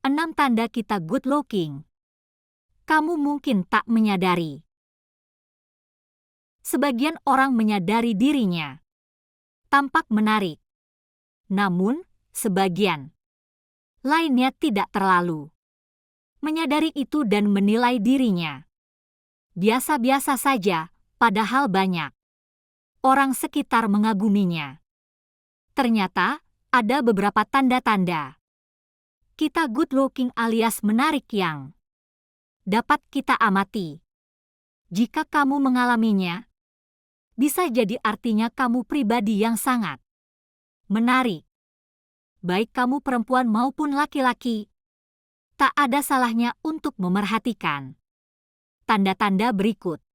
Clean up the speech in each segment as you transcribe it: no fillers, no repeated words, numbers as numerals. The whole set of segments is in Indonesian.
6 tanda kita good looking. Kamu mungkin tak menyadari. Sebagian orang menyadari dirinya tampak menarik. Namun, sebagian lainnya tidak terlalu menyadari itu dan menilai dirinya biasa-biasa saja, padahal banyak orang sekitar mengaguminya. Ternyata, ada beberapa tanda-tanda kita good looking alias menarik yang dapat kita amati. Jika kamu mengalaminya, bisa jadi artinya kamu pribadi yang sangat menarik. Baik kamu perempuan maupun laki-laki, tak ada salahnya untuk memerhatikan tanda-tanda berikut.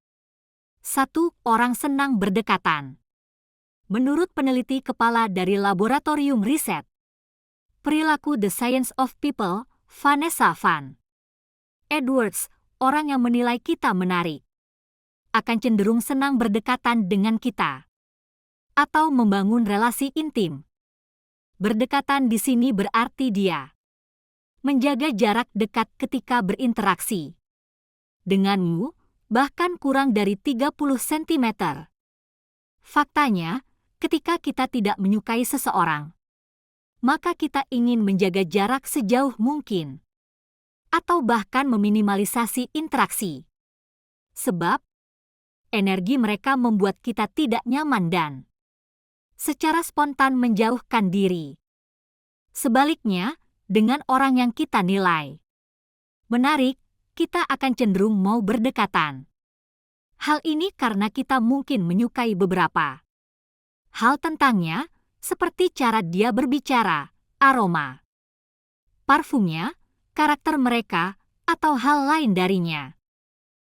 1. Orang senang berdekatan. Menurut peneliti kepala dari Laboratorium Riset Perilaku The Science of People, Vanessa Van Edwards, orang yang menilai kita menarik akan cenderung senang berdekatan dengan kita atau membangun relasi intim. Berdekatan di sini berarti dia menjaga jarak dekat ketika berinteraksi denganmu, bahkan kurang dari 30 cm. Faktanya, ketika kita tidak menyukai seseorang, maka kita ingin menjaga jarak sejauh mungkin atau bahkan meminimalisasi interaksi. Sebab, energi mereka membuat kita tidak nyaman dan secara spontan menjauhkan diri. Sebaliknya, dengan orang yang kita nilai menarik, kita akan cenderung mau berdekatan. Hal ini karena kita mungkin menyukai beberapa hal tentangnya, seperti cara dia berbicara, aroma parfumnya, karakter mereka, atau hal lain darinya.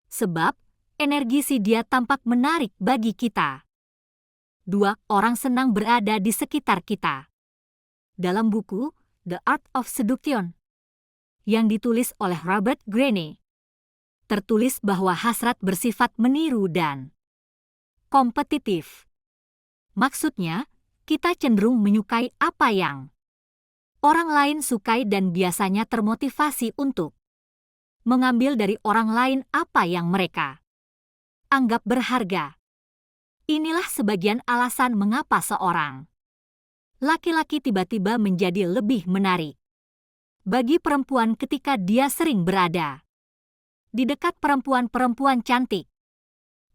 Sebab, energi si dia tampak menarik bagi kita. 2. Orang senang berada di sekitar kita. Dalam buku The Art of Seduction yang ditulis oleh Robert Greene, tertulis bahwa hasrat bersifat meniru dan kompetitif. Maksudnya, kita cenderung menyukai apa yang orang lain sukai dan biasanya termotivasi untuk mengambil dari orang lain apa yang mereka anggap berharga. Inilah sebagian alasan mengapa seorang laki-laki tiba-tiba menjadi lebih menarik bagi perempuan ketika dia sering berada di dekat perempuan-perempuan cantik.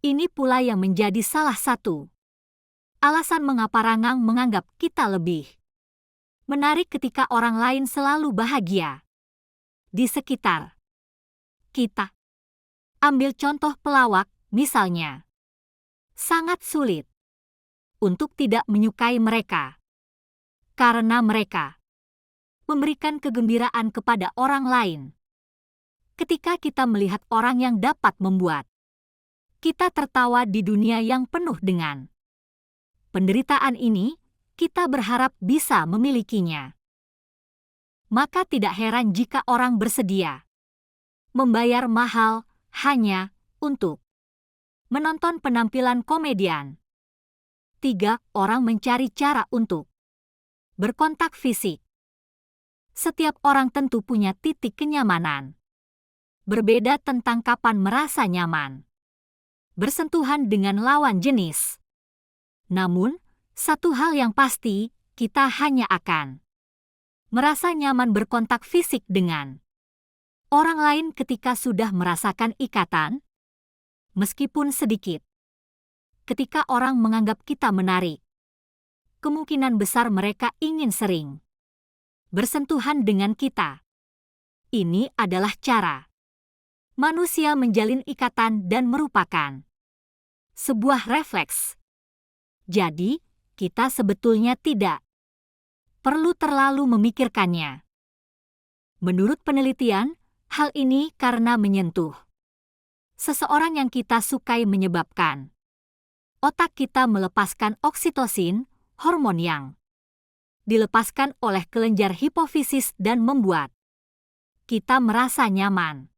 Ini pula yang menjadi salah satu alasan mengapa Rangang menganggap kita lebih menarik ketika orang lain selalu bahagia di sekitar kita. Ambil contoh pelawak, misalnya. Sangat sulit untuk tidak menyukai mereka karena mereka memberikan kegembiraan kepada orang lain. Ketika kita melihat orang yang dapat membuat kita tertawa di dunia yang penuh dengan penderitaan ini, kita berharap bisa memilikinya. Maka tidak heran jika orang bersedia membayar mahal hanya untuk menonton penampilan komedian. 3. Orang mencari cara untuk berkontak fisik. Setiap orang tentu punya titik kenyamanan. Berbeda tentang kapan merasa nyaman bersentuhan dengan lawan jenis. Namun, satu hal yang pasti, kita hanya akan merasa nyaman berkontak fisik dengan orang lain ketika sudah merasakan ikatan, meskipun sedikit. Ketika orang menganggap kita menarik, kemungkinan besar mereka ingin sering bersentuhan dengan kita. Ini adalah cara manusia menjalin ikatan dan merupakan sebuah refleks. Jadi, kita sebetulnya tidak perlu terlalu memikirkannya. Menurut penelitian, hal ini karena menyentuh seseorang yang kita sukai menyebabkan otak kita melepaskan oksitosin, hormon yang dilepaskan oleh kelenjar hipofisis dan membuat kita merasa nyaman.